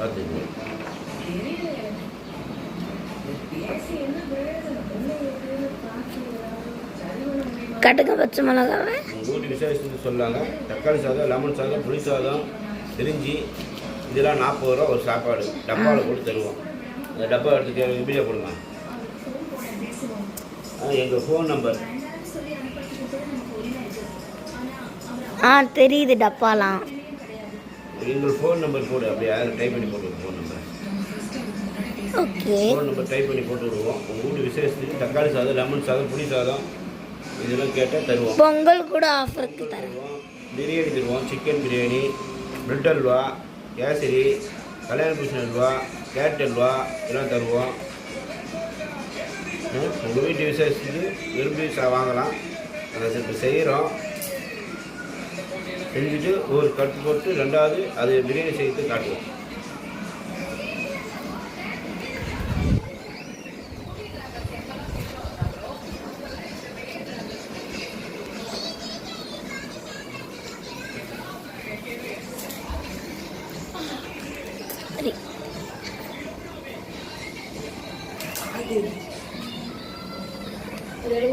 பார்த்துங்க. கடுகு பச்சை மிளகாவை உங்கள் வீட்டு விசேஷத்துக்கு சொல்லாங்க. தக்காளி சாதம், லெமன் சாதம், புளி சாதம், பிரிஞ்சி இதெல்லாம் 40 ரூபா ஒரு சாப்பாடு. டப்பாவில் போட்டு தருவோம். அந்த டப்பா எடுத்துக்க இப்படியே கொடுங்க. எங்கள் ஃபோன் நம்பர் தெரியுது டப்பாலாம். எங்கள் ஃபோன் நம்பர் போடு. அப்படியே டைப் பண்ணி போட்டு phone number. Okay, phone number type பண்ணி போட்டு விடுவோம். உங்கள் வீட்டு விசேஷத்துக்கு தக்காளி சாதம், லெமன் சாதம், புளி சாதம் இதெல்லாம் கேட்டால் தருவோம். பொங்கல் கூட ஆஃபருக்கு தருவோம். பிரியாணி தருவோம். சிக்கன் பிரியாணி, பிரெட் அல்வா, கேசரி, கல்யாண பூஷன் அல்வா, கேரட் அல்வா இதெல்லாம் தருவோம். உங்கள் வீட்டு விசேஷத்துக்கு விரும்பி வாங்கலாம். அதை இப்போ செய்கிறோம். செஞ்சுட்டு ஒரு கட்டு போட்டு ரெண்டாவது அது பிரியாணி செய்து காட்டுவோம். சரி,